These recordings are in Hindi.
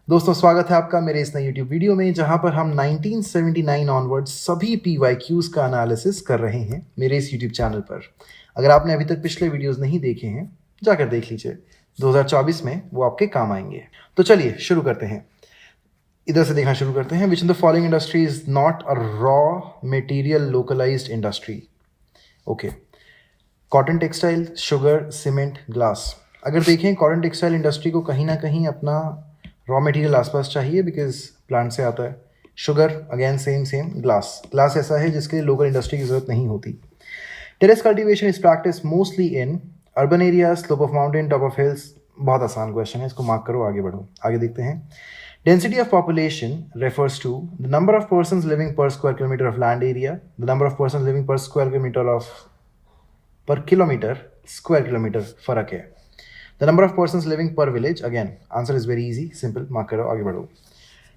दोस्तों स्वागत है आपका मेरे इस नए यूट्यूब वीडियो में जहां पर हम 1979 ऑनवर्ड्स सभी PYQs का एनालिसिस कर रहे हैं मेरे इस यूट्यूब चैनल पर। अगर आपने अभी तक पिछले वीडियोस नहीं देखे हैं जाकर देख लीजिए, 2024 में वो आपके काम आएंगे। तो चलिए शुरू करते हैं, इधर से देखना शुरू करते हैं। Which in the following industry is not a raw material localised industry? Okay, cotton textile, sugar, cement, glass. अगर देखें कॉटन टेक्सटाइल इंडस्ट्री को कहीं ना कहीं अपना रॉ मटेरियल आसपास चाहिए बिकॉज प्लांट से आता है। Sugar again same. ग्लास ऐसा है जिसके लिए लोकल इंडस्ट्री की जरूरत नहीं होती। Terrace cultivation is practice mostly in urban area, slope of mountain, top of hills. बहुत आसान क्वेश्चन है, इसको मार्क करो, आगे बढ़ो। आगे देखते हैं। Density of population refers to the number of persons living per square kilometer of land area, the number of persons living per kilometer square kilometer फर्क है। The number of persons living per village, again answer is very easy, simple, mark करो, आगे बढ़ो।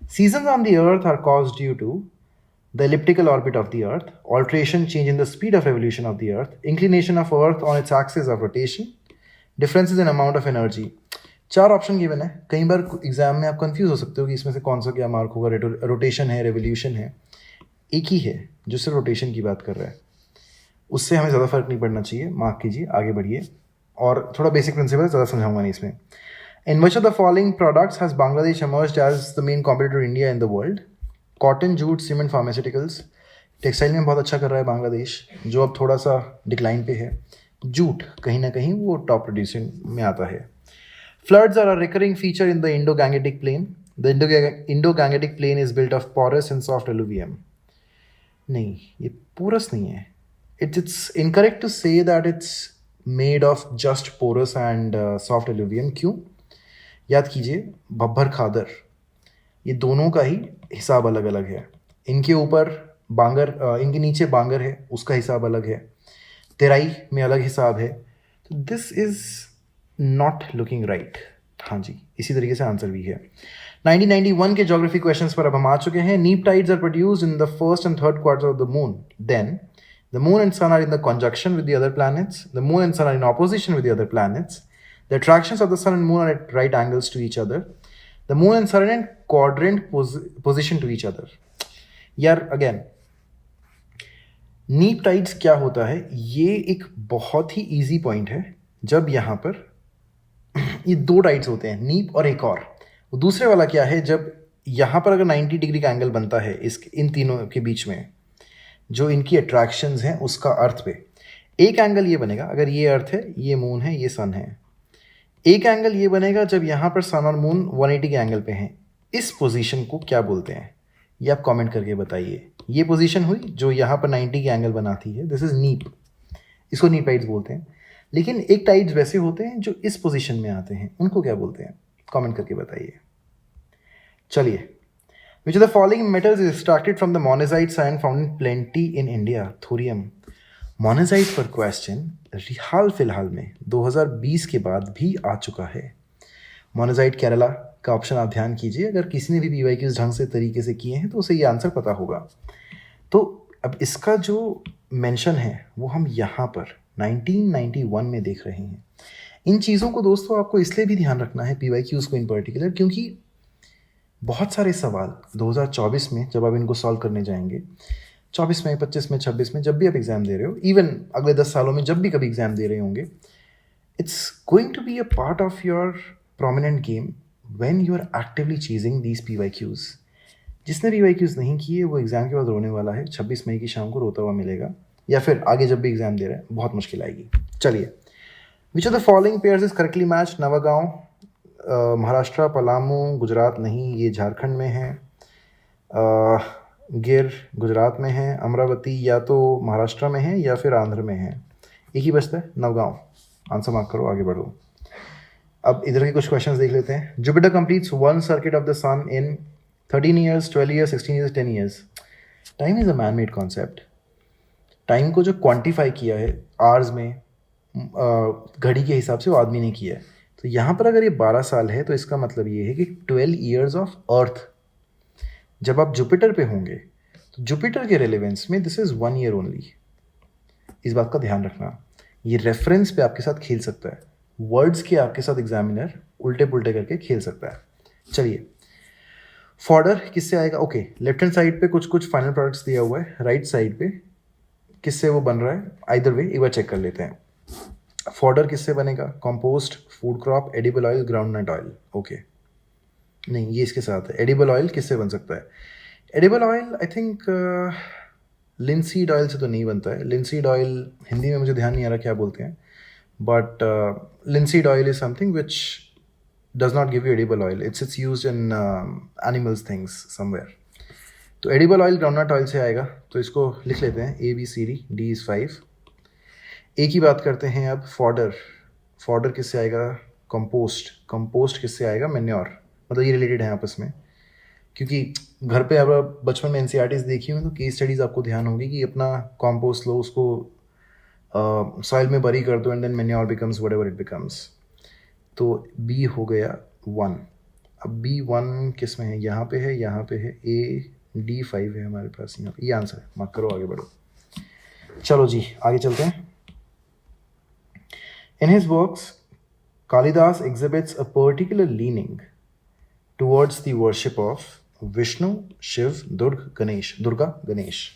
Seasons on the earth are caused due to the elliptical orbit of the earth, alteration, change in the speed of revolution of the earth, inclination of earth on its axis of rotation, differences in amount of energy। चार ऑप्शन गिवन है। कई बार एग्जाम में आप कंफ्यूज हो सकते हो कि इसमें से कौन सा क्या मार्क होगा। रोटेशन है, रेवोल्यूशन है, एक ही है जो सिर्फ रोटेशन की बात कर रहा है, उससे हमें ज़्यादा फर्क नहीं पड़ना चाहिए। मार्क कीजिए, आगे बढ़िए। और थोड़ा बेसिक प्रिंसिपल ज़्यादा समझाऊंगा नहीं इसमें। In which of the following products has Bangladesh emerged as the main competitor India in the world? Cotton, jute, cement, pharmaceuticals. Textile में बहुत अच्छा कर रहा है बांग्लादेश, जो अब थोड़ा सा डिक्लाइन पे है। जूट कहीं ना कहीं वो टॉप प्रोड्यूसिंग में आता है। Floods are a recurring feature in the Indo Gangetic plain. The Indo Gangetic plain is built of porous and soft alluvium. नहीं, ये पोरस नहीं है। It's incorrect to say that it's made of just porous and soft alluvium. क्यों? याद कीजिए, भब्बर खादर, ये दोनों का ही हिसाब अलग अलग है। इनके ऊपर बांगर, इनके नीचे बांगर है, उसका हिसाब अलग है। तेराई में अलग हिसाब है। तो this is not looking right. हाँ जी, इसी तरीके से आंसर भी है। 1991 के ज्योग्राफी क्वेश्चंस पर अब हम आ चुके हैं। Neap tides are produced in the first and third quarter of the moon. Then the moon and sun are in the conjunction with the other planets. The moon and sun are in opposition with the other planets. The attractions of the sun and moon are at right angles to each other. The moon and sun are in quadrant position to each other. यार अगेन, नीप टाइड्स क्या होता है? ये एक बहुत ही इजी पॉइंट है। जब यहाँ पर ये दो टाइड्स होते हैं, नीप और एक और। दूसरे वाला क्या है? जब यहाँ पर अगर 90 डिग्री का एंगल बनता है इन तीनों के बीच में, जो इनकी अट्रैक्शंस हैं उसका अर्थ पे, एक एंगल ये बनेगा अगर ये अर्थ है, ये मून है, ये सन है। एक एंगल ये बनेगा जब यहाँ पर सन और मून 180 के एंगल पे हैं। इस पोजीशन को क्या बोलते हैं? ये आप कमेंट करके बताइए। ये पोजीशन हुई जो यहाँ पर 90 के एंगल बनाती है, दिस इज नीप। इसको नीप टाइड्स बोलते हैं। लेकिन एक टाइड्स वैसे होते हैं जो इस पोजीशन में आते हैं, उनको क्या बोलते हैं? कमेंट करके बताइए। चलिए, which of the following metals is extracted from the monazite sand found in plenty in India? Thorium. Monazite पर क्वेश्चन हाल फिलहाल में 2020 के बाद भी आ चुका है। मोनेजाइट केरला का ऑप्शन आप ध्यान कीजिए। अगर किसी ने भी PYQs ढंग से तरीके से किए हैं तो उसे ये आंसर पता होगा। तो अब इसका जो मेंशन है वो हम यहाँ पर 1991 में देख रहे हैं। इन चीज़ों को दोस्तों आपको इसलिए भी ध्यान रखना है PYQs को इन पर्टिकुलर, क्योंकि बहुत सारे सवाल 2024 में जब आप इनको सॉल्व करने जाएंगे, 24 में, 25 में, 26 में, जब भी आप एग्ज़ाम दे रहे हो, इवन अगले 10 सालों में जब भी कभी एग्ज़ाम दे रहे होंगे, it's going to be a part of your prominent game when you are actively chasing these PYQs। जिसने PYQs नहीं किए वो एग्ज़ाम के बाद रोने वाला है। 26 मई की शाम को रोता हुआ मिलेगा, या फिर आगे जब भी एग्ज़ाम दे रहे हैं बहुत मुश्किल आएगी। चलिए, which of the following pairs is correctly match? Navagaon Maharashtra, Palamu Gujarat नहीं, ये झारखंड में है। गिर गुजरात में है। अमरावती या तो महाराष्ट्र में है या फिर आंध्र में है। एक ही बचता है, नवगांव। आंसर मार्क करो, आगे बढ़ो। अब इधर के कुछ क्वेश्चंस देख लेते हैं। Jupiter completes one circuit of the sun in 13 years, 12 years, 16 years, 10 years. Time is a man made concept. Time को जो क्वान्टिफाई किया है आवर्स में, घड़ी के हिसाब से वो आदमी ने किया है। तो यहाँ पर अगर ये 12 साल है तो इसका मतलब ये है कि 12 ईयर्स ऑफ अर्थ। जब आप जुपिटर पे होंगे तो जुपिटर के रेलेवेंस में दिस इज 1 ईयर ओनली। इस बात का ध्यान रखना। ये रेफरेंस पे आपके साथ खेल सकता है, वर्ड्स के आपके साथ एग्जामिनर उल्टे पुल्टे करके खेल सकता है। चलिए, फॉर्डर किससे आएगा? ओके, लेफ्ट हैंड साइड पे कुछ कुछ फाइनल प्रोडक्ट्स दिया हुआ है, राइट साइड पे किससे वो बन रहा है, आइदर वे एक बार चेक कर लेते हैं। फॉर्डर किससे बनेगा? Compost, food crop, edible oil, groundnut oil. Okay, नहीं ये इसके साथ है। एडिबल ऑयल किससे बन सकता है? Edible oil I think linseed oil से तो नहीं बनता है। लिंसीड ऑयल हिंदी में मुझे ध्यान नहीं आ रहा क्या बोलते हैं, but linseed oil is something which does not give you edible oil. It's used in animals things somewhere. तो एडिबल ऑयल ग्राउंडनट ऑयल से आएगा, तो इसको लिख लेते हैं ABCD, D is 5। ए की बात करते हैं अब। फॉर्डर, फॉर्डर किससे आएगा? कंपोस्ट, कंपोस्ट किससे आएगा? मेन्योर। मतलब ये रिलेटेड है आपस में, क्योंकि घर पे अब बचपन में NCERTs देखी हुई तो केस स्टडीज़ आपको ध्यान होगी कि अपना कंपोस्ट लो, उसको सॉइल में बरी कर दो, and then manure becomes whatever it becomes. तो B हो गया 1। अब B1 किस में है? यहाँ पे है, यहाँ पे है। AD5 है हमारे पास यहाँ पे। ये आंसर है, मार्क करो, आगे बढ़ो। चलो जी आगे चलते हैं। In his works Kalidasa exhibits a particular leaning towards the worship of Vishnu, Shiva, Durga, Ganesh.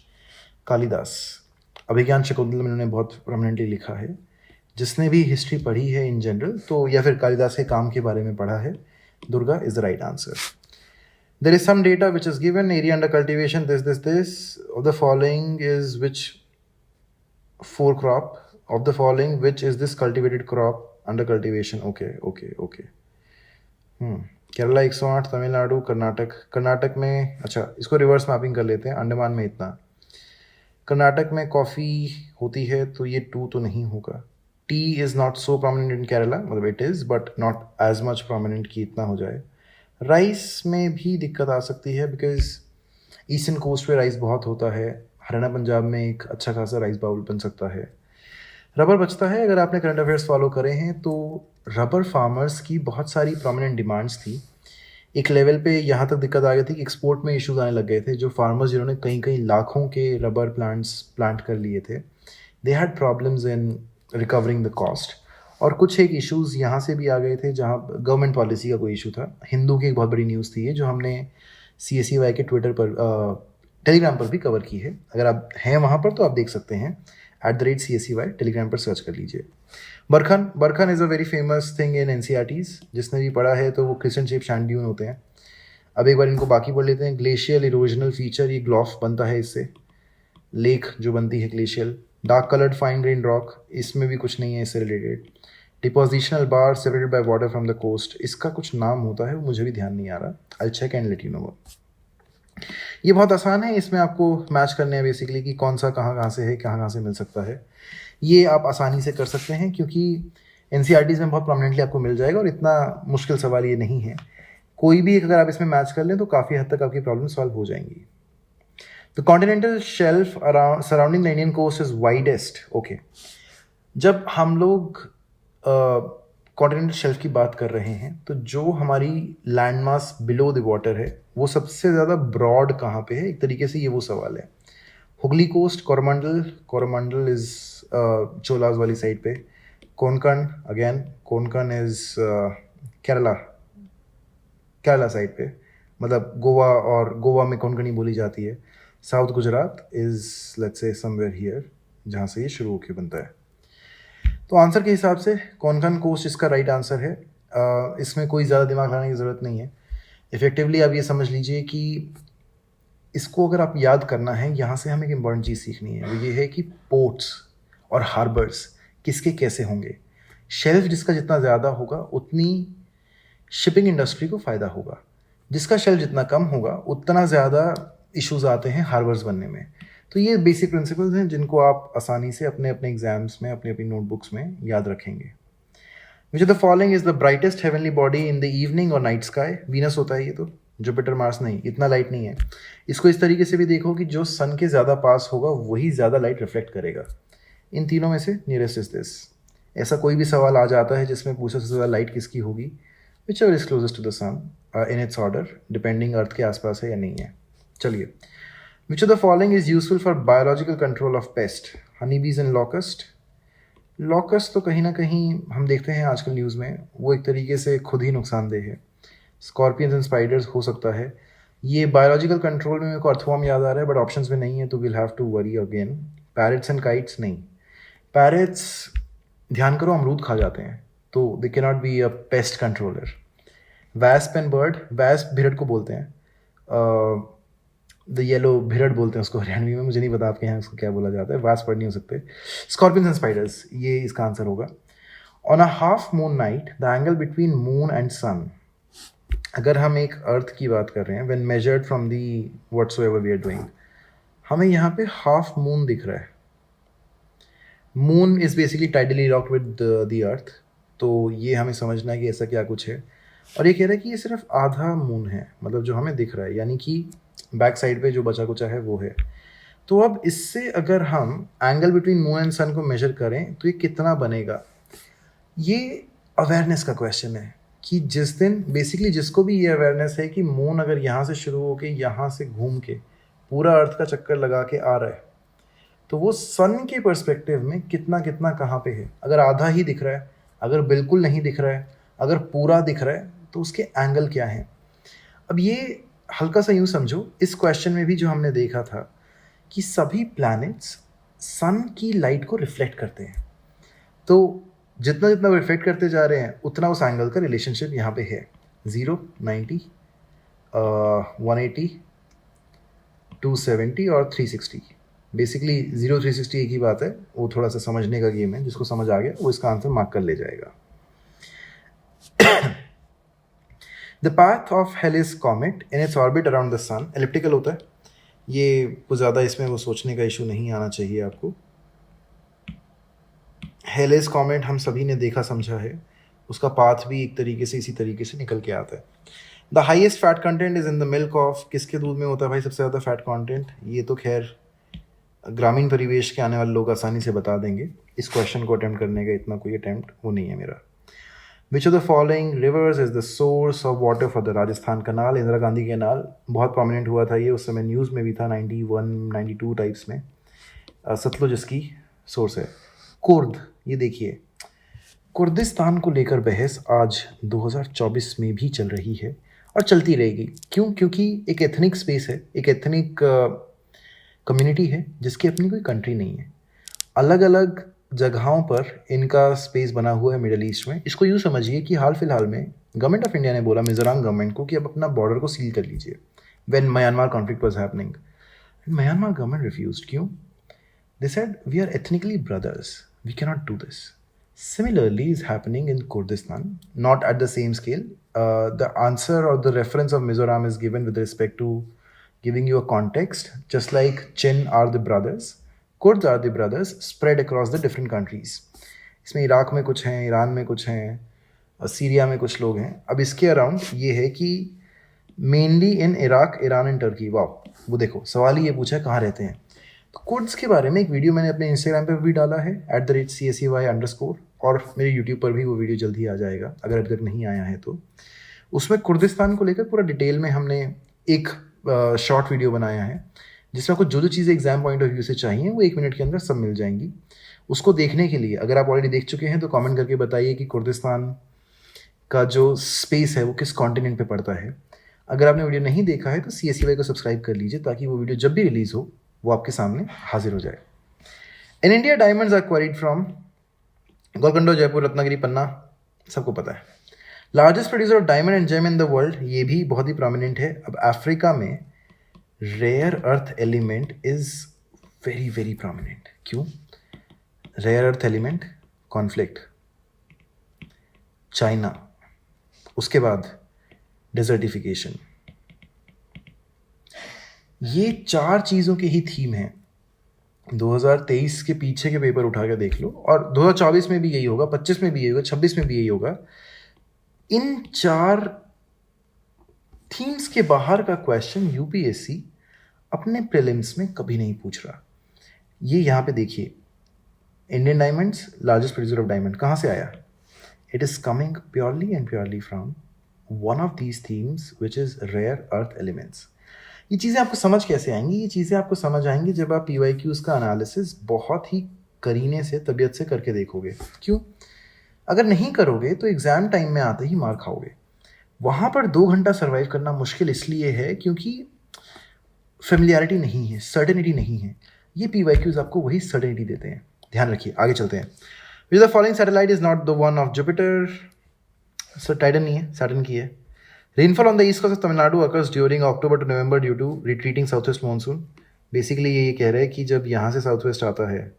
Kalidasa, Abhijnana Shakuntalam में इन्होंने बहुत प्रोमिनेंटली लिखा है। जिसने भी हिस्ट्री पढ़ी है इन जनरल, तो या फिर कालिदास के काम के बारे में पढ़ा है, Durga is the right answer. There is some data which is given, area under cultivation this of the following is which four crop of the following which is this cultivated crop under cultivation? Okay. Kerala 108, Tamil Nadu, Karnataka में, अच्छा इसको रिवर्स मैपिंग कर लेते हैं। अंडमान में इतना, कर्नाटक में कॉफ़ी होती है तो ये 2 तो नहीं होगा। Tea is not so prominent in Kerala, मतलब it is but not as much prominent कि इतना हो जाए। राइस में भी दिक्कत आ सकती है बिकॉज ईस्टर्न कोस्ट पे राइस बहुत होता है। हरियाणा पंजाब में एक अच्छा खासा राइस बाउल बन सकता है। रबर बचता है। अगर आपने करंट अफेयर्स फॉलो करे हैं तो रबर फार्मर्स की बहुत सारी प्रोमिनेंट डिमांड्स थी। एक लेवल पे यहाँ तक दिक्कत आ गई थी कि एक्सपोर्ट में इश्यूज आने लग गए थे। जो फार्मर्स जिन्होंने कई कई लाखों के रबर प्लांट कर लिए थे, they had problems in recovering the cost. और कुछ एक इश्यूज़ यहाँ से भी आ गए थे जहाँ गवर्नमेंट पॉलिसी का कोई इशू था। हिंदू की एक बहुत बड़ी न्यूज़ थी ये, जो हमने CSEY के ट्विटर पर टेलीग्राम पर भी कवर की है। अगर आप हैं वहाँ पर तो आप देख सकते हैं, @CSEY टेलीग्राम पर सर्च कर लीजिए। Barchan is a very famous thing in NCERTs। जिसने भी पढ़ा है तो वो क्रिस्टन शेप सैंड ड्यून होते हैं। अब एक बार इनको बाकी पढ़ लेते हैं। ग्लेशियल इरोजनल फीचर, ये ग्लॉफ बनता है इससे, लेक जो बनती है glacial. Dark coloured fine grain rock, इसमें भी कुछ नहीं है इससे related. Depositional bar separated by water from the coast, इसका कुछ नाम होता है, वो मुझे भी ध्यान नहीं आ रहा। I check and let you know. ये बहुत आसान है, इसमें आपको मैच करने हैं बेसिकली कि कौन सा कहाँ से है, कहाँ से मिल सकता है। ये आप आसानी से कर सकते हैं क्योंकि NCERTs में बहुत प्रोमिनेंटली आपको मिल जाएगा और इतना मुश्किल सवाल ये नहीं है। कोई भी एक अगर आप इसमें मैच कर लें तो काफ़ी हद तक आपकी प्रॉब्लम सॉल्व हो जाएंगी। The continental shelf around surrounding the Indian coast is widest. Okay, जब हम लोग कॉन्टिनेंटल शेल्फ की बात कर रहे हैं तो जो हमारी land mass below the water है वो सबसे ज़्यादा ब्रॉड कहाँ पे है? एक तरीके से ये वो सवाल है। हुगली कोस्ट, कोरोमंडल इज चोलाज वाली साइड पे। Konkan, again Konkan is Kerala side पे, मतलब गोवा, और गोवा में कोंकणी बोली जाती है। South Gujarat is let's say somewhere here, जहाँ से ये शुरू होकर बनता है। तो आंसर के हिसाब से कोंकण कोस्ट इसका राइट आंसर है। इसमें कोई ज़्यादा दिमाग लगाने की ज़रूरत नहीं है। इफेक्टिवली आप ये समझ लीजिए कि इसको अगर आप याद करना है, यहाँ से हमें एक इम्पॉर्टेंट चीज़ सीखनी है, वो ये है कि पोर्ट्स और हार्बर्स किसके कैसे होंगे। शेल्फ जिसका जितना ज़्यादा होगा उतनी शिपिंग इंडस्ट्री को फ़ायदा होगा। जिसका शेल्फ जितना कम होगा उतना ज़्यादा इश्यूज आते हैं हार्बर्स बनने में। तो ये बेसिक प्रिंसिपल्स हैं जिनको आप आसानी से अपने अपने एग्जाम्स में, अपनी अपनी नोटबुक्स में याद रखेंगे। विच of the following is the brightest heavenly body in the evening और नाइट स्काई? वीनस होता है ये तो, जुपिटर मार्स नहीं, इतना लाइट नहीं है। इसको इस तरीके से भी देखो कि जो सन के ज़्यादा पास होगा वही ज़्यादा लाइट रिफ्लेक्ट करेगा। इन तीनों में से नियरेस्ट इज दिस। ऐसा कोई भी सवाल आ जाता है जिसमें पूछो सबसे ज़्यादा लाइट किसकी होगी, whichever is closest to the sun in its order, depending earth के आसपास है या नहीं है। चलिए, which of the following is useful for biological control of pest? Honey bees and locust. Locust तो कहीं ना कहीं हम देखते हैं आजकल न्यूज़ में, वो एक तरीके से खुद ही नुकसानदेह है। स्कॉर्पियंस एंड स्पाइडर्स हो सकता है। ये बायोलॉजिकल कंट्रोल में मेरे को अर्थवॉर्म याद आ रहा है, बट ऑप्शंस में नहीं है, तो will have to worry again. Parrots and kites नहीं. पैरेट्स, ध्यान करो, अमरूद खा जाते हैं, तो they can not be a pest controller. Wasp and bird, wasp भिरड़ को बोलते हैं, द येलो भिरड़ बोलते हैं उसको हरियाणवी में, मुझे नहीं पता आपके यहाँ उसको क्या बोला जाता है. वैस्प बर्ड नहीं हो सकते. स्कॉर्पियंस एंड स्पाइडर्स, ये इसका आंसर होगा. On a half moon night the angle between moon and sun, अगर हम एक अर्थ की बात कर रहे हैं, when measured from the whatsoever we are doing, हमें यहाँ पे हाफ मून दिख रहा है. Moon is basically tidally locked with the earth, तो ये हमें समझना है कि ऐसा क्या कुछ है. और ये कह रहा है कि ये सिर्फ आधा मून है, मतलब जो हमें दिख रहा है, यानी कि बैक साइड पे जो बचा कुचा है वो है. तो अब इससे अगर हम एंगल बिटवीन मून एंड सन को मेजर करें तो ये कितना बनेगा. ये अवेयरनेस का क्वेश्चन है कि जिस दिन बेसिकली जिसको भी ये अवेयरनेस है कि मून अगर यहाँ से शुरू होके यहाँ से घूम के पूरा अर्थ का चक्कर लगा के आ रहा है, तो वो सन के पर्सपेक्टिव में कितना कितना कहाँ पे है. अगर आधा ही दिख रहा है, अगर बिल्कुल नहीं दिख रहा है, अगर पूरा दिख रहा है, तो उसके एंगल क्या हैं. अब ये हल्का सा यूँ समझो, इस क्वेश्चन में भी जो हमने देखा था कि सभी प्लैनेट्स सन की लाइट को रिफ्लेक्ट करते हैं, तो जितना जितना रिफ्लेक्ट करते जा रहे हैं उतना उस एंगल का रिलेशनशिप यहाँ पे है. 0, 90, 180, 270 और 360. बेसिकली 0, 360 एक ही बात है, वो थोड़ा सा समझने का गेम है. जिसको समझ आ गया वो इसका आंसर मार्क कर ले जाएगा. The path of Halley's comet in its orbit around the sun, elliptical होता है. ये कुछ ज़्यादा इसमें वो सोचने का इशू नहीं आना चाहिए आपको. हेलिस कॉमेट हम सभी ने देखा समझा है, उसका पाथ भी एक तरीके से इसी तरीके से निकल के आता है. The highest fat content is in the milk of, किसके दूध में होता है भाई सबसे ज़्यादा फैट कंटेंट. ये तो खैर ग्रामीण परिवेश के आने वाले लोग आसानी से बता देंगे. इस क्वेश्चन को अटैम्प्ट करने का इतना कोई अटैम्प्ट वो नहीं है मेरा. Which of the following rivers is the source of water for the Rajasthan canal. Indira Gandhi canal बहुत प्रोमिनेंट हुआ था ये, उस समय न्यूज़ में भी था 91, 92 टाइप्स में. सतलुज इसकी सोर्स है. कुर्द, ये देखिए, कुर्दिस्तान को लेकर बहस आज 2024 में भी चल रही है और चलती रहेगी. क्यों? क्योंकि एक एथनिक स्पेस है, एक एथनिक कम्युनिटी है जिसकी अपनी कोई कंट्री नहीं है. अलग अलग जगहों पर इनका स्पेस बना हुआ है मिडल ईस्ट में. इसको यूँ समझिए कि हाल फिलहाल में गवर्नमेंट ऑफ इंडिया ने बोला मिजोरम गवर्नमेंट को कि अब अपना बॉर्डर को सील कर लीजिए. When Myanmar conflict was happening, Myanmar government refused. क्यों? They said, we are ethnically brothers. We cannot do this. Similarly is happening in Kurdistan, not at the same scale. The answer or the reference of Mizoram is given with respect to giving you a context. Just like Chin are the brothers, Kurds are the brothers spread across the different countries. इसमें इराक में कुछ हैं, ईरान में कुछ हैं, सीरिया में कुछ लोग हैं. अब इसके अराउंड ये है कि mainly in Iraq, Iran and Turkey. वाह, वो देखो सवाल ही ये पूछा कहाँ रहते हैं. तो कुर्ड्स के बारे में एक वीडियो मैंने अपने इंस्टाग्राम पे भी डाला है @CSEY_, और मेरे यूट्यूब पर भी वो वीडियो जल्द ही आ जाएगा अगर अब तक नहीं आया है तो. उसमें कुर्दिस्तान को लेकर पूरा डिटेल में हमने एक शॉर्ट वीडियो बनाया है जिसमें आपको जो जो चीज़ें एग्जाम पॉइंट ऑफ व्यू से चाहिए वो 1 मिनट के अंदर सब मिल जाएंगी. उसको देखने के लिए अगर आप ऑलरेडी देख चुके हैं तो कमेंट करके बताइए कि कुर्दिस्तान का जो स्पेस है वो किस कॉन्टिनेंट पे पड़ता है. अगर आपने वीडियो नहीं देखा है तो CSEY को सब्सक्राइब कर लीजिए ताकि वो वीडियो जब भी रिलीज़ हो वो आपके सामने हाजिर हो जाए. In India diamonds are quarried from Golconda, Jaipur, Ratnagiri, Panna, सबको पता है. Largest producer of diamond and gem in the world, ये भी बहुत ही प्रोमिनेंट है. अब अफ्रीका में rare earth element is very very prominent. क्यों? Rare earth element, conflict, China, उसके बाद डिजर्टिफिकेशन. ये 4 चीज़ों की ही थीम है. 2023 के पीछे के पेपर उठा के देख लो और 2024 में भी यही होगा, 25 में भी यही होगा, 26 में भी यही होगा. इन 4 थीम्स के बाहर का क्वेश्चन UPSC अपने प्रीलिम्स में कभी नहीं पूछ रहा. ये यहाँ पे देखिए, Indian diamonds largest producer of diamond कहाँ से आया? It is coming purely and purely from one of these themes which is rare earth elements. ये चीज़ें आपको समझ कैसे आएंगी? ये चीज़ें आपको समझ आएंगी जब आप PYQs का एनालिसिस बहुत ही करीने से, तबीयत से करके देखोगे. क्यों? अगर नहीं करोगे तो एग्ज़ाम टाइम में आते ही मार खाओगे. वहाँ पर 2 घंटा सर्वाइव करना मुश्किल इसलिए है क्योंकि फेमिलियरिटी नहीं है, सर्टेनिटी नहीं है। ये PYQs आपको वही सर्टेनिटी देते हैं। ध्यान रखिए, आगे चलते हैं। Which the following satellite is not the one of Jupiter. Sir Titan नहीं है, सैटर्न की है। Rainfall on the east coast of Tamil Nadu occurs during October to November due to retreating south west monsoon. Basically ये कह रहे हैं कि जब यहाँ से साउथ वेस्ट आता है,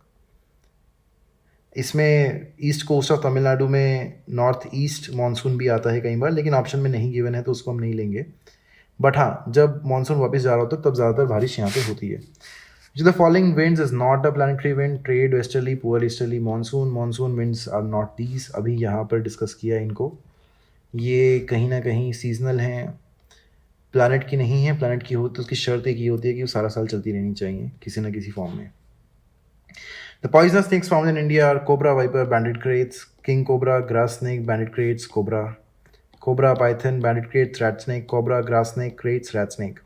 इसमें ईस्ट कोस्ट ऑफ तमिलनाडु में नॉर्थ ईस्ट मानसून भी आता है कई बार, लेकिन ऑप्शन में नहीं गिवन है तो उसको हम नहीं लेंगे। बट हाँ, जब मानसून वापस जा रहा होता है तब ज़्यादातर बारिश यहाँ पे होती है। जो the following winds is not a planetary wind, trade westerly, polar easterly, monsoon winds are not these. अभी यहाँ पर डिस्कस किया इनको, ये कहीं ना कहीं सीजनल हैं, प्लानट की नहीं है। प्लानट की हो तो उसकी शर्त एक ही होती है कि वो सारा साल चलती रहनी चाहिए किसी न किसी फॉर्म में। The poisonous snakes found in India are cobra, viper, banded kraits, king cobra, grass snake, banded kraits, cobra python, banded kraits, rat snake, cobra, grass snake, kraits, rat snake।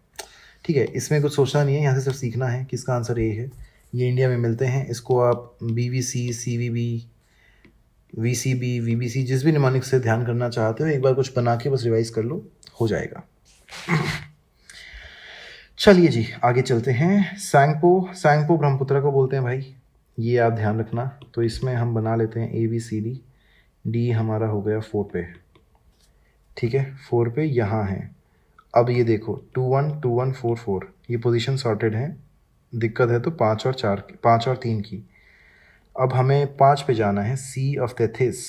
ठीक है, इसमें कुछ सोचना नहीं है, यहाँ से सिर्फ सीखना है कि इसका आंसर ए है। ये इंडिया में मिलते हैं। इसको आप BVC, CVB, VCB, VBC जिस भी निमानिक से ध्यान करना चाहते हो, एक बार कुछ बना के बस रिवाइज कर लो, हो जाएगा। चलिए जी, आगे चलते हैं। सैंगपो ब्रह्मपुत्र को बोलते हैं भाई, ये आप ध्यान रखना। तो इसमें हम बना लेते हैं ABCD। D हमारा हो गया 4 पे, ठीक है, 4 पे यहाँ है। अब ये देखो 2 1 2 1 4 4, ये पोजीशन सॉर्टेड है। दिक्कत है तो 5 और 3 की। अब हमें 5 पे जाना है, सी ऑफ तेथिस।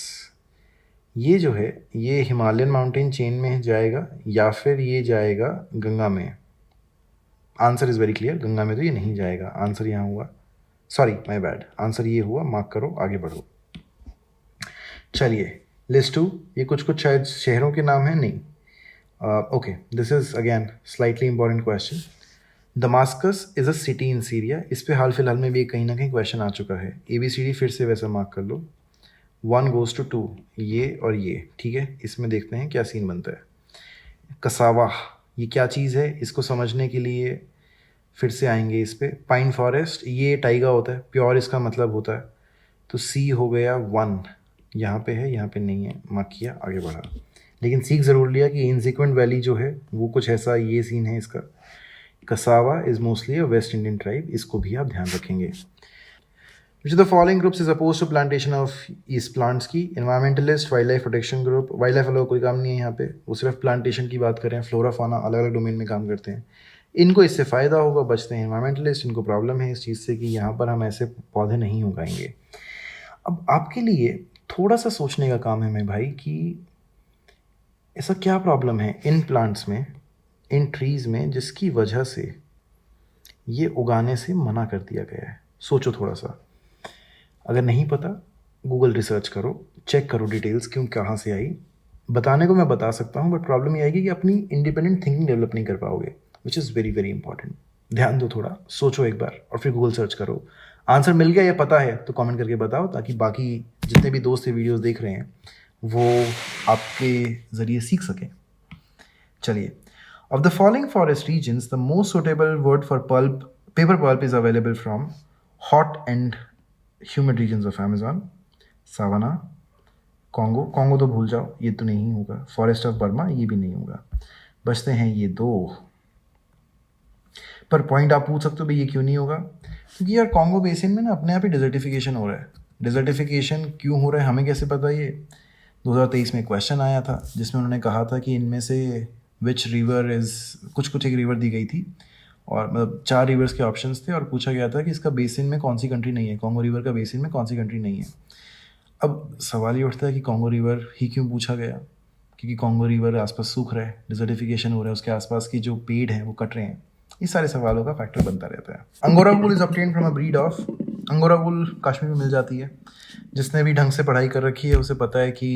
ये जो है ये हिमालयन माउंटेन चेन में जाएगा या फिर ये जाएगा गंगा में। Answer is very clear, Ganga में तो ये नहीं जाएगा। आंसर यहाँ हुआ, सॉरी माय बैड, आंसर ये हुआ, मार्क करो, आगे बढ़ो। चलिए लिस्ट 2, ये कुछ शायद शहरों के नाम हैं, नहीं। Okay, this is again slightly important question. Damascus is a city in Syria. इस पे हाल फिलहाल में भी कहीं ना कहीं क्वेश्चन आ चुका है। ABCD फिर से वैसा मार्क कर लो, 1 goes to 2, ये और ये, ठीक है। इसमें देखते हैं क्या सीन बनता है। कसावा, ये क्या चीज़ है, इसको समझने के लिए फिर से आएंगे इस पे। पाइन फॉरेस्ट, ये टाइगा होता है, प्योर इसका मतलब होता है। तो सी हो गया 1, यहाँ पे है, यहाँ पे नहीं है, मार्क किया, आगे बढ़ा। लेकिन सीख ज़रूर लिया कि इनसिक्वेंट वैली जो है वो कुछ ऐसा, ये सीन है इसका। Cassava is mostly a West Indian tribe, इसको भी आप ध्यान रखेंगे। Which of the following groups is opposed to plantation of east plants की? Environmentalist, wild life protection group. Wild life वालों कोई काम नहीं है यहाँ पे, वो सिर्फ प्लांटेशन की बात करें। फ्लोरा फाना अलग अलग डोमेन में काम करते हैं, इनको इससे फ़ायदा होगा, बचते हैं। एनवायरमेंटलिस्ट, इनको प्रॉब्लम है इस चीज़ से कि यहाँ पर हम ऐसे पौधे नहीं उगाएंगे। अब आपके लिए थोड़ा सा सोचने का काम है मेरे भाई कि ऐसा क्या प्रॉब्लम है इन प्लांट्स में, इन ट्रीज़ में, जिसकी वजह से ये उगाने से मना कर दिया गया है। सोचो थोड़ा सा। अगर नहीं पता, गूगल रिसर्च करो, चेक करो डिटेल्स क्यों कहाँ से आई। बताने को मैं बता सकता हूँ, बट प्रॉब्लम ये आएगी कि अपनी इंडिपेंडेंट थिंकिंग डेवलप नहीं कर पाओगे, which is very very important. ध्यान दो, थोड़ा सोचो एक बार और फिर गूगल सर्च करो। आंसर मिल गया या पता है तो कमेंट करके बताओ, ताकि बाकी जितने भी दोस्त ये वीडियोस देख रहे हैं वो आपके ज़रिए सीख सकें। चलिए, of the following forest regions the most suitable word for pulp, paper pulp is available from hot and humid regions of Amazon. Savanna, Congo तो भूल जाओ, ये तो नहीं होगा। फॉरेस्ट ऑफ बर्मा, ये भी नहीं होगा। बचते हैं ये 2। पर पॉइंट आप पूछ सकते हो भाई ये क्यों नहीं होगा, क्योंकि यार कॉन्गो बेसिन में ना अपने आप ही डिजर्टिफिकेशन हो रहा है। डिजर्टिफिकेशन क्यों हो रहा है हमें कैसे पता? ये 2023 में क्वेश्चन आया था जिसमें उन्होंने कहा था कि इनमें से विच रिवर इज़, कुछ एक रिवर दी गई थी और मतलब 4 रिवर्स के ऑप्शंस थे और पूछा गया था कि इसका बेसिन में कौन सी कंट्री नहीं है, कॉन्गो रिवर का बेसिन में कौन सी कंट्री नहीं है। अब सवाल ये उठता है कि कॉन्गो रिवर ही क्यों पूछा गया, क्योंकि कॉन्गो रिवर आसपास सूख रहा है, डिजर्टिफिकेशन हो रहा है, उसके आसपास की जो पेड़ हैं वो कट रहे हैं। इस सारे सवालों का फैक्टर बनता रहता है। Angora wool is obtained from a breed of, angora wool Kashmir में मिल जाती है। जिसने भी ढंग से पढ़ाई कर रखी है उसे पता है कि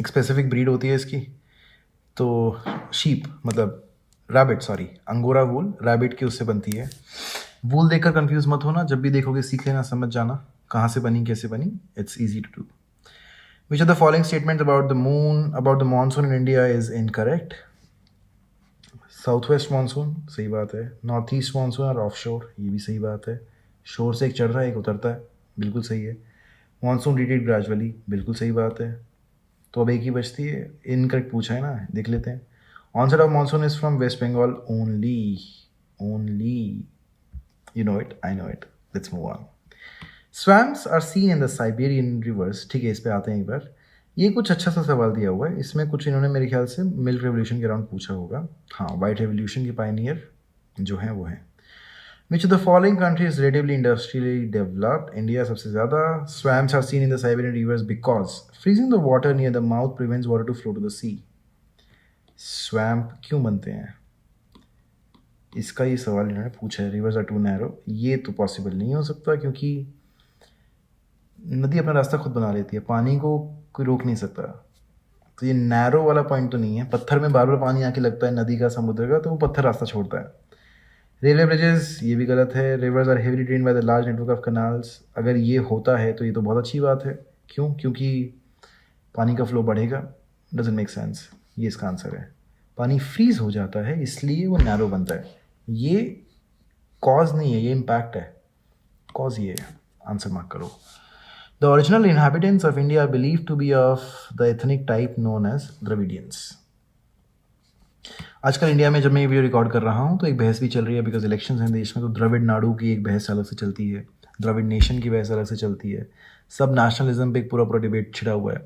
एक स्पेसिफिक ब्रीड होती है इसकी, तो शीप मतलब rabbit, sorry, angora wool rabbit की उससे बनती है। वूल देखकर कंफ्यूज मत होना, जब भी देखोगे सीख लेना, समझ जाना कहाँ से बनी, कैसे बनी, it's easy to do. Which are the following statements about the moon, about the monsoon in India is incorrect? South west monsoon सही बात है, नॉर्थ ईस्ट मानसून और ऑफ शोर, ये भी सही बात है। शोर से एक चढ़ रहा है एक उतरता है, बिल्कुल सही है। मानसून रिट्रीट ग्रेजुअली, बिल्कुल सही बात है। तो अब एक ही बचती है, इनकरेक्ट पूछा है ना, देख लेते हैं। Onset of monsoon is from west Bengal only you know it, I know it, let's move on. Swamps are seen in the Siberian rivers, ठीक है, इस पे आते हैं एक बार। ये कुछ अच्छा सा सवाल दिया हुआ है, इसमें कुछ इन्होंने मेरे ख्याल से मिल्क रेवोल्यूशन के अराउंड पूछा होगा। हाँ, वाइट रेवोल्यूशन के पायनियर जो हैं वो हैं। Which of the following country is relatively industrially developed? India सबसे ज़्यादा. Swamps are seen in the Siberian rivers because freezing the water near the mouth prevents water to flow to the sea. Swamp क्यों बनते हैं? इसका ये सवाल इन्होंने पूछा है। Rivers are too narrow. ये तो पॉसिबल नहीं हो सकता क्योंकि नदी अपना रास्ता खुद बना लेती है, पानी को कोई रोक नहीं सकता। तो ये नैरो वाला पॉइंट तो नहीं है। पत्थर में बार बार पानी आके लगता है नदी का, समुद्र का, तो वो पत्थर रास्ता छोड़ता है। रेलवे ब्रिजेस, ये भी गलत है। Rivers are heavily drain by the large network of canals, अगर ये होता है तो ये तो बहुत अच्छी बात है। क्यों? क्योंकि पानी का फ्लो बढ़ेगा। डजंट मेक सेंस, ये इसका आंसर है। पानी फ्रीज हो जाता है इसलिए वो नैरो बनता है, ये कॉज नहीं है, ये इम्पैक्ट है। कॉज ये है, आंसर मार्क करो। The original inhabitants of India are believed to be of the ethnic type known as Dravidians. आजकल इंडिया में जब मैं ये वीडियो रिकॉर्ड कर रहा हूँ तो एक बहस भी चल रही है, बिकॉज इलेक्शंस हैं देश में, तो द्रविड़ नाडु की एक बहस अलग से चलती है, द्रविड़ नेशन की बहस अलग से चलती है। सब नेशनलिज्म पे एक पूरा पूरा डिबेट छिड़ा हुआ है।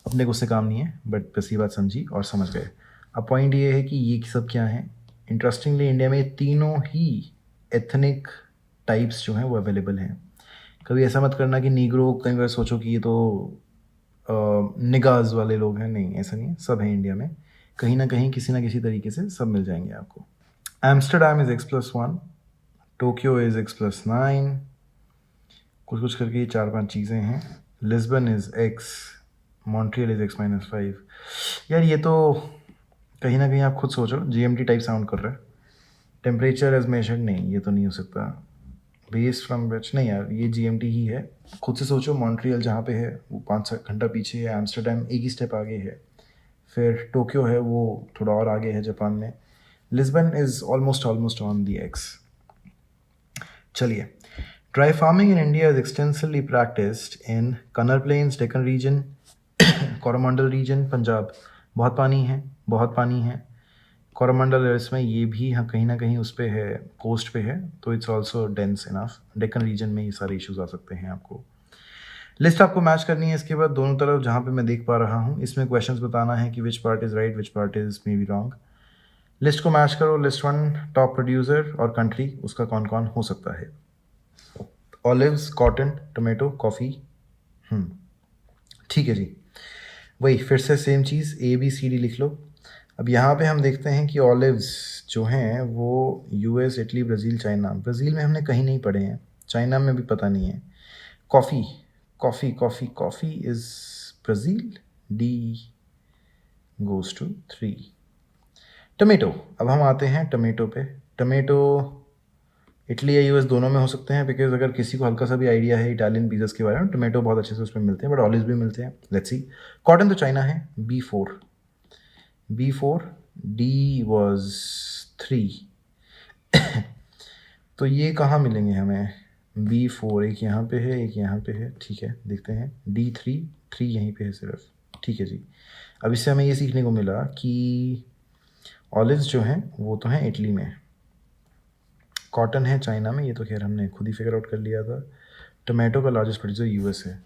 अपने को उससे काम नहीं है, बट बस ये बात समझी और समझ गए। अब पॉइंट ये है कि ये सब क्या है। इंटरेस्टिंगली इंडिया में तीनों ही एथनिक टाइप्स जो हैं वो अवेलेबल हैं। कभी ऐसा मत करना कि नीग्रो कई बार सोचो कि ये तो निगाज वाले लोग हैं, नहीं, ऐसा नहीं है, सब हैं इंडिया में। कहीं ना कहीं किसी ना किसी तरीके से सब मिल जाएंगे आपको। Amsterdam is x+1, Tokyo is x+9, कुछ कुछ करके ये 4-5 चीज़ें हैं। Lisbon is x, Montreal is x-5। यार ये तो कहीं ना कहीं आप खुद सोचो, GMT टाइप साउंड कर रहा है। टेम्परेचर एज मेजर्ड, नहीं, ये तो नहीं हो सकता। बेस फ्रॉम विच, नहीं यार, ये GMT ही है। खुद से सोचो, मॉन्ट्रियल जहाँ पे है वो 5 घंटा पीछे है, एम्स्टरडैम एक ही स्टेप आगे है, फिर टोक्यो है वो थोड़ा और आगे है जापान में। Lisbon is almost on the X. चलिए, dry farming in India is extensively practised in कन्नर plains, Deccan region, Coromandel region, Punjab. बहुत पानी है कोरोमंडल, इसमें ये भी हाँ कहीं ना कहीं उस पर है, कोस्ट पे है, तो it's also dense enough. Deccan region में ये सारे इश्यूज आ सकते हैं आपको। लिस्ट आपको मैच करनी है इसके बाद दोनों तरफ, जहाँ पे मैं देख पा रहा हूँ। इसमें क्वेश्चंस बताना है कि which part is right, which part is may be wrong. List को मैच करो। लिस्ट 1, टॉप प्रोड्यूसर और कंट्री, उसका कौन कौन हो सकता है। Olives, cotton, tomato, coffee. ठीक है जी, वही फिर से सेम चीज़, ABCD लिख लो। अब यहाँ पे हम देखते हैं कि ऑलिव्स जो हैं वो US, Italy, Brazil, China. Brazil में हमने कहीं नहीं पढ़े हैं, चाइना में भी पता नहीं है। Coffee is Brazil, D goes to 3। Tomato, अब हम आते हैं टमेटो पे। टमेटो इटली या US दोनों में हो सकते हैं, बिकॉज अगर किसी को हल्का सा भी आइडिया है इटालियन पिज़्ज़ास के बारे में, टमेटो बहुत अच्छे से उसमें मिलते हैं, बट ऑलिव्स भी मिलते हैं। Let's see. कॉटन तो चाइना है, B4, D was 3। तो ये कहाँ मिलेंगे हमें? B4 एक यहाँ पे है, एक यहाँ पे है, ठीक है, देखते हैं। D3, 3 यहीं पे है सिर्फ, ठीक है जी। अब इससे हमें ये सीखने को मिला कि ऑलिव्स जो हैं वो तो हैं इटली में, कॉटन है चाइना में, ये तो खैर हमने खुद ही फिगर आउट कर लिया था। टोमेटो का लार्जेस्ट प्रोड्यूसर US है।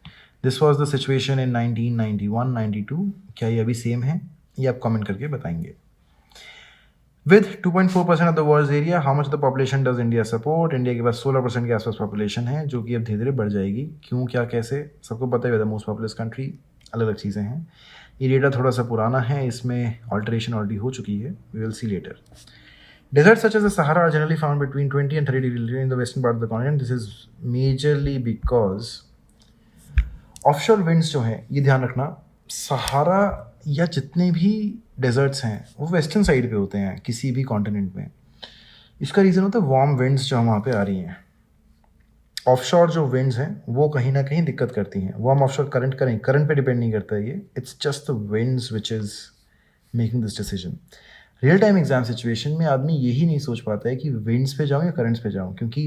This was the situation in 1991-92। क्या ये अभी सेम है? ये आप कमेंट करके बताएंगे। With 2.4% of the world area, how much the population does India support? India के पास 16% के आसपास पॉपुलेशन है, जो कि अब धीरे धीरे बढ़ जाएगी। क्यों, क्या, कैसे, सबको पता है। द मोस्ट पॉपुलस कंट्री, अलग अलग चीज़ें हैं। ये डेटा थोड़ा सा पुराना है, इसमें ऑल्टरेशन ऑलरेडी हो चुकी है, we will see later. Deserts such as the Sahara are generally found between 20 and 30 degrees in the western part of the continent. This is majorly because offshore winds जो हैं, ये ध्यान रखना, सहारा या जितने भी डेजर्ट्स हैं वो वेस्टर्न साइड पे होते हैं किसी भी कॉन्टिनेंट में। इसका रीज़न होता है वार्म विंड्स जो वहाँ पे आ रही हैं। ऑफशोर जो विंड्स हैं वो कहीं ना कहीं दिक्कत करती हैं। वार्म ऑफशोर करंट पे डिपेंड नहीं करता है ये, it's just the winds which is making this decision. Real time exam situation में आदमी यही नहीं सोच पाता है कि विंड्स पे जाऊँ या करंट्स पे जाऊँ, क्योंकि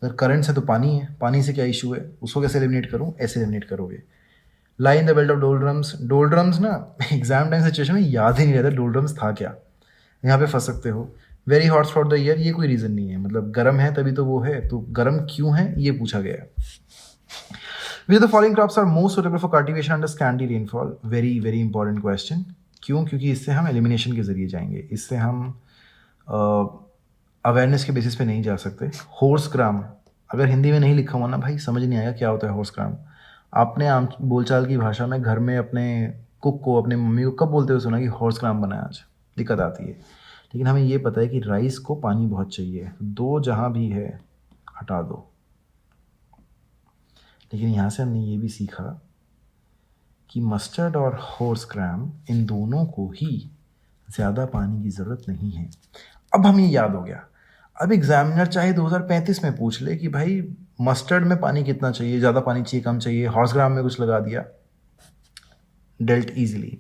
अगर करंट्स है तो पानी है, पानी से क्या इशू है, उसको कैसे एलिमिनेट करूँ, ऐसे एलिमिनेट करोगे। Lie in the belt of doldrums. Doldrums ना एग्जाम टाइम सिचुएशन में याद ही नहीं रहता डोलड्रम्स था क्या, यहाँ पे फंस सकते हो। Very hot through out the year, ये कोई रीज़न नहीं है, मतलब गर्म है तभी तो वो है, तो गर्म क्यों है ये पूछा गया है। Which the following crops are most suitable for cultivation under scanty rainfall. Very very important question. क्यों? क्योंकि इससे हम एलिमिनेशन के जरिए जाएंगे, इससे हम अवेयरनेस के बेसिस पे नहीं जा सकते। हॉर्स ग्राम, अगर हिंदी में नहीं लिखा हुआ ना भाई समझ नहीं आएगा क्या होता है हॉर्स ग्राम। आपने आम बोलचाल की भाषा में घर में अपने कुक को, अपने मम्मी को कब बोलते हुए सुना कि हॉर्स ग्राम बनाया आज, दिक्कत आती है। लेकिन हमें ये पता है कि राइस को पानी बहुत चाहिए, दो जहाँ भी है हटा दो। लेकिन यहाँ से हमने ये भी सीखा कि मस्टर्ड और हॉर्स ग्राम, इन दोनों को ही ज़्यादा पानी की ज़रूरत नहीं है। अब हमें याद हो गया। अब एग्जामिनर चाहे 2035 में पूछ ले कि भाई मस्टर्ड में पानी कितना चाहिए, ज़्यादा पानी चाहिए कम चाहिए, हॉर्स ग्राम में कुछ लगा दिया, dealt easily.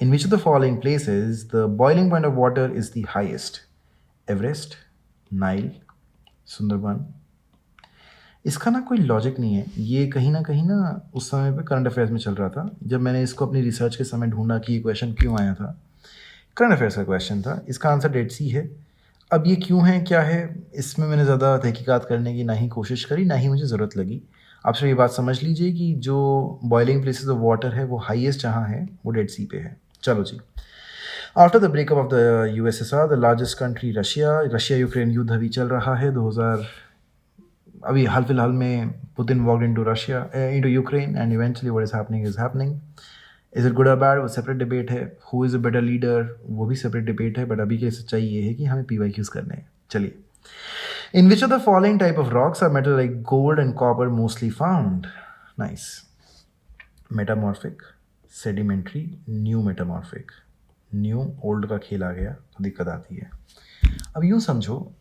In which of the following places the boiling point of water is the highest? Everest, Nile, Sundarban. इसका ना कोई लॉजिक नहीं है, ये कहीं ना उस समय पे करंट अफेयर्स में चल रहा था। जब मैंने इसको अपनी रिसर्च के समय ढूंढा कि ये क्वेश्चन क्यों आया था, करंट अफेयर्स का क्वेश्चन था। इसका आंसर डेड सी है। अब ये क्यों है क्या है, इसमें मैंने ज़्यादा तहकीकात करने की ना ही कोशिश करी, ना ही मुझे ज़रूरत लगी। आप सिर्फ ये बात समझ लीजिए कि जो बॉइलिंग प्लेसेस ऑफ वाटर है वो हाईएस्ट जहाँ है वो डेड सी पे है। चलो जी। After the breakup of the USSR, the largest country Russia Ukraine युद्ध अभी चल रहा है। 2000 अभी हाल फिलहाल में Putin walked into Russia, into Ukraine, and eventually what is happening. Is it good और बैड, वो सेपरेट डिबेट है। Who is a better leader, वो भी सेपरेट डिबेट है। बट अभी की सच्चाई ये है कि हमें PYQs करने हैं। चलिए। In which of the following type of rocks are metal like gold and copper mostly found? Nice. Metamorphic, sedimentary, new metamorphic. New old का खेल आ गया तो दिक्कत आती है। अब यूँ समझो,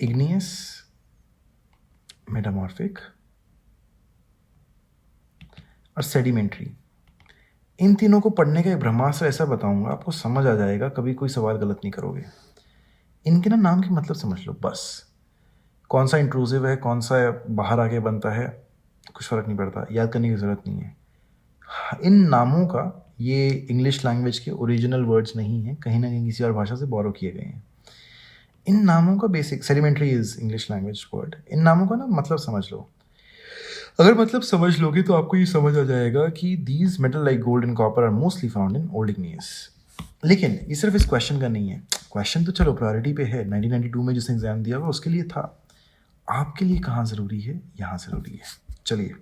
इग्नियस, मेटामॉर्फिक और सेडिमेंट्री, इन तीनों को पढ़ने का एक ब्रह्मास्त्र ऐसा बताऊंगा, आपको समझ आ जाएगा, कभी कोई सवाल गलत नहीं करोगे। इनके ना नाम के मतलब समझ लो बस। कौन सा इंट्रूसिव है, कौन सा बाहर आके बनता है, कुछ फ़र्क नहीं पड़ता, याद करने की ज़रूरत नहीं है। इन नामों का, ये इंग्लिश लैंग्वेज के ओरिजिनल वर्ड्स नहीं हैं, कहीं ना कहीं किसी और भाषा से बोरो किए गए हैं। इन नामों का basic, sedimentary is English language word, इन नामों का ना मतलब समझ लो। अगर मतलब समझ लोगे तो आपको ये समझ आ जाएगा कि these metal like gold and copper are mostly found in old igneous. लेकिन ये सिर्फ इस क्वेश्चन का नहीं है। क्वेश्चन तो चलो प्रायोरिटी पे है, 1992 में जिसने एग्जाम दिया हुआ उसके लिए था। आपके लिए कहाँ ज़रूरी है, यहाँ ज़रूरी है। चलिए।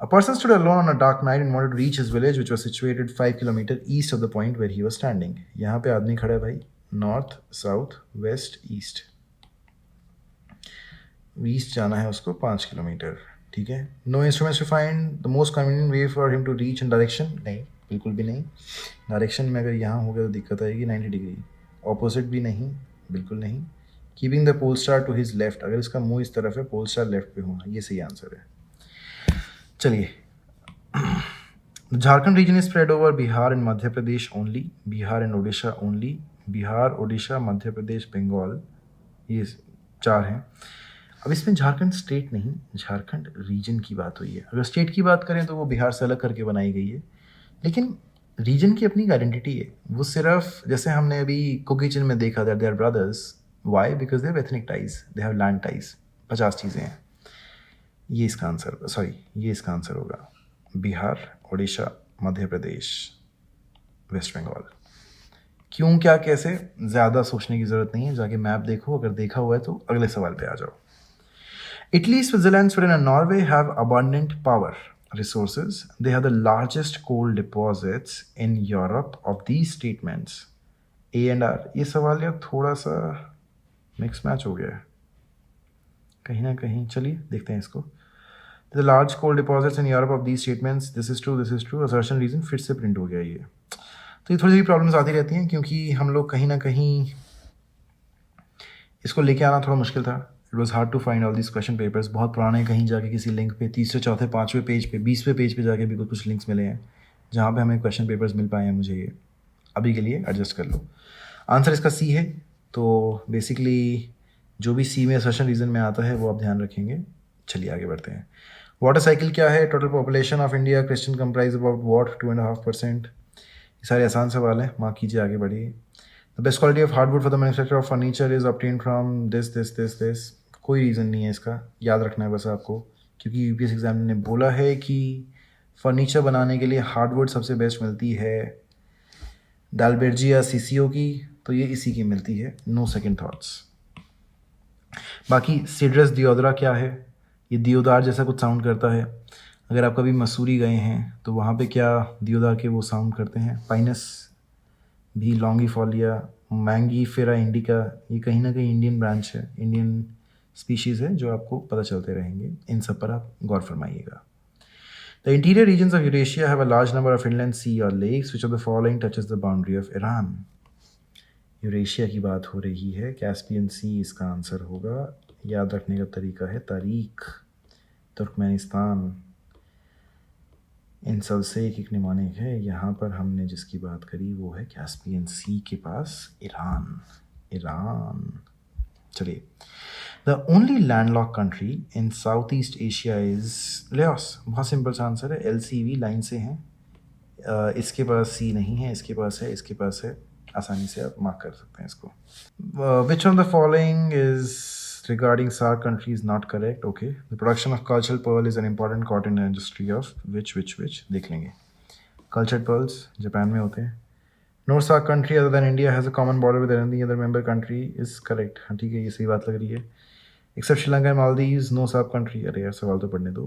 A person stood alone on a dark night and wanted to reach his village, which was situated 5 kilometers east of the point where he was standing. यहाँ पे आदमी खड़ा है भाई, north, south, west, east. East जाना है उसको 5 किलोमीटर, ठीक है। No instruments to find the most convenient way for him to reach in direction, नहीं बिल्कुल भी नहीं। डायरेक्शन में अगर यहाँ हो गया तो दिक्कत आएगी, 90 डिग्री। ऑपोजिट भी नहीं, बिल्कुल नहीं। Keeping the pole star to his left, अगर इसका मुंह इस तरफ है, पोल स्टार लेफ्ट पे होना, ये सही आंसर है। चलिए। Jharkhand region is spread over Bihar and Madhya Pradesh only, Bihar and Odisha only, Bihar, Odisha, Madhya Pradesh, Bengal, ये 4 हैं। अब इसमें झारखंड स्टेट नहीं, झारखंड रीजन की बात हुई है। अगर स्टेट की बात करें तो वो बिहार से अलग करके बनाई गई है, लेकिन रीजन की अपनी आइडेंटिटी है। वो सिर्फ जैसे हमने अभी कुक किचन में देखा that they are brothers, why? Because they have ethnic ties, they have land ties. 50 चीज़ें हैं। ये इसका आंसर, सॉरी ये इसका आंसर होगा, बिहार, उड़ीसा, मध्य प्रदेश, वेस्ट बंगाल। क्यों, क्या, कैसे, ज़्यादा सोचने की ज़रूरत नहीं है, जाके मैप देखो, अगर देखा हुआ है तो अगले सवाल पे आ जाओ। Italy, Switzerland, Sweden, and Norway have abundant power resources. They have the largest coal deposits in Europe. Of these statements, A and R, ये सवाल यार थोड़ा सा मिक्स मैच हो गया है कहीं ना कहीं। चलिए देखते हैं इसको। The large coal deposits in Europe, of these statements, this is true, this is true, assertion reason फिर से प्रिंट हो गया ये। तो ये थोड़ी सी प्रॉब्लम्स आती रहती हैं क्योंकि हम लोग कहीं ना कहीं इसको लेके आना थोड़ा मुश्किल था। It was hard to find all this question papers. बहुत पुराने कहीं जाके किसी लिंक पे 3रे, 4थे, 5वें पेज पे, 20वें पेज पे जाके भी कुछ लिंक्स मिले हैं जहाँ पे हमें क्वेश्चन पेपर्स मिल पाए हैं। मुझे ये अभी के लिए एडजस्ट कर लो। आंसर इसका सी है। तो बेसिकली जो भी सी में असर्शन रीज़न में आता है वो आप ध्यान रखेंगे। चलिए आगे बढ़ते हैं। वाटर साइकिल क्या है? Total population of India Christian comprise about what 2.5%। ये सारे आसान सवाल हैं, मार्क कीजिए, आगे बढ़िए। The best quality of hardwood for the manufacture of furniture is obtain from this. कोई रीज़न नहीं है इसका, याद रखना है बस आपको, क्योंकि यूपीएससी एग्जाम ने बोला है कि फर्नीचर बनाने के लिए हार्डवुड सबसे बेस्ट मिलती है डालबेर्जिया सीसीओ की, तो ये इसी की मिलती है, नो सेकंड थॉट्स। बाकी सीड्रस दियोदरा क्या है? ये दियोदार जैसा कुछ साउंड करता है। अगर आप कभी मसूरी गए हैं तो वहाँ पे क्या दियोदार के वो साउंड करते हैं? पाइनस भी, लॉन्गीफोलिया, मैंगीफेरा इंडिका, ये कहीं ना कहीं इंडियन ब्रांच है, इंडियन स्पीशीज़ है, जो आपको पता चलते रहेंगे। इन सब पर आप गौर फरमाइएगा। The interior regions of Eurasia have a large number of inland sea or lakes. Which of the following touches the boundary of Iran? Eurasia की बात हो रही है, कैस्पियन सी इसका आंसर होगा। याद रखने का तरीका है तारीख, तुर्कमेनिस्तान, इन सब से एक निमानिक है। यहाँ पर हमने जिसकी बात करी वो है कैस्पियन सी के पास ईरान। चलिए, the only landlocked country in South East Asia is Laos. बहुत सिंपल सा आंसर है, LCV लाइन से हैं। इसके पास सी नहीं है, इसके पास है, इसके पास है, आसानी से आप मार्क कर सकते हैं इसको। विच of the following is regarding SAARC country is not correct. Okay, the production of cultured pearl is an important cotton industry of which देख लेंगे। cultured pearls जापान में होते हैं। No SAARC country other than India has a common border with any other member country is correct। हाँ ठीक है, ये सही बात लग रही है। Except Sri Lanka and Maldives, no SAARC country। अरे यार सवाल तो पढ़ने दो।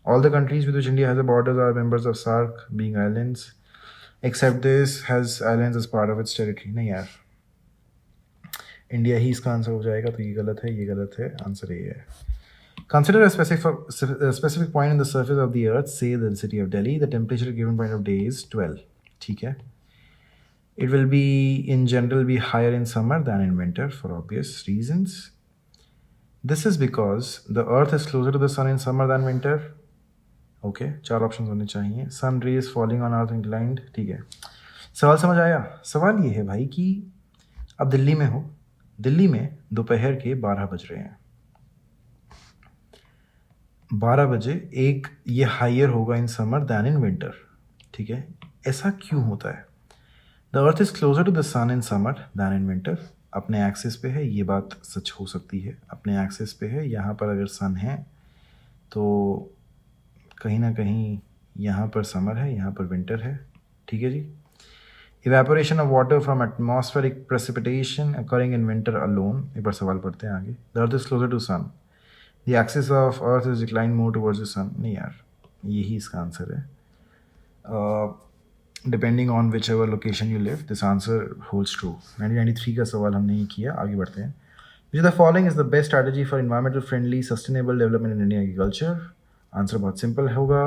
All the countries with which India has a borders are members of SAARC, being islands, except this has islands as part of its territory। नहीं यार, इंडिया ही इसका आंसर हो जाएगा, तो ये गलत है, ये गलत है, आंसर ये है। Consider a specific point in the surface of the earth, say the city of Delhi, the temperature given point of day is 12। ठीक है, it will be in general be higher in summer than in winter for obvious reasons। This is because the earth is closer to the sun in summer than winter। okay, 4 option होने चाहिए। sun rays falling on earth inclined। ठीक है, सवाल समझ आया? सवाल ये है भाई कि अब दिल्ली में हो, दिल्ली में दोपहर के 12 बज रहे हैं, 12 बजे एक ये हायर होगा in summer than in winter. ठीक है, ऐसा क्यों होता है? The earth is closer to the sun in summer than in winter. अपने एक्सिस पे है, ये बात सच हो सकती है, अपने एक्सिस पे है। यहाँ पर अगर सन है तो कहीं ना कहीं यहाँ पर समर है, यहाँ पर विंटर है। ठीक है जी। Evaporation of water from atmospheric precipitation occurring in winter alone। एक बार सवाल पढ़ते हैं आगे। The earth is closer to sun। The axis of earth is declined more towards the sun। नहीं यार, यही इसका आंसर है। Depending on whichever location you live, this answer holds true। 1993 का सवाल हमने ये किया, आगे बढ़ते हैं। Which of the following is the best strategy for environmental friendly sustainable development in Indian agriculture? Answer बहुत सिंपल होगा,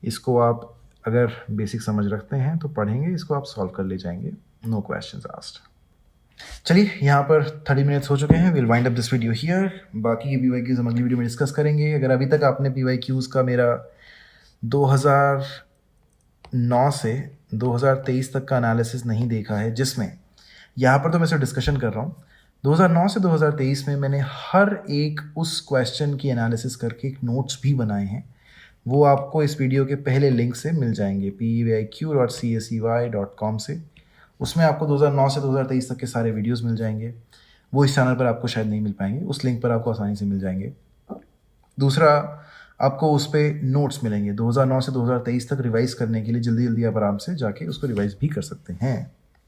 इसको आप अगर बेसिक समझ रखते हैं तो पढ़ेंगे, इसको आप सॉल्व कर ले जाएंगे, नो क्वेश्चंस आस्क्ड। चलिए, यहाँ पर 30 मिनट्स हो चुके हैं, will wind up this video here. बाकी के PYQs हम अगली वीडियो में डिस्कस करेंगे। अगर अभी तक आपने PYQs का मेरा 2009 से 2023 तक का एनालिसिस नहीं देखा है, जिसमें यहाँ पर तो मैं सिर्फ डिस्कशन कर रहा हूँ, 2009 से 2023 में मैंने हर एक उस क्वेश्चन की एनालिसिस करके एक नोट्स भी बनाए हैं, वो आपको इस वीडियो के पहले लिंक से मिल जाएंगे, pyq.csey.com से। उसमें आपको 2009 से 2023 तक के सारे वीडियोस मिल जाएंगे। वो इस चैनल पर आपको शायद नहीं मिल पाएंगे, उस लिंक पर आपको आसानी से मिल जाएंगे। दूसरा, आपको उस पर नोट्स मिलेंगे 2009 से 2023 तक रिवाइज़ करने के लिए। जल्दी जल्दी आप आराम से जाके उसको रिवाइज़ भी कर सकते हैं।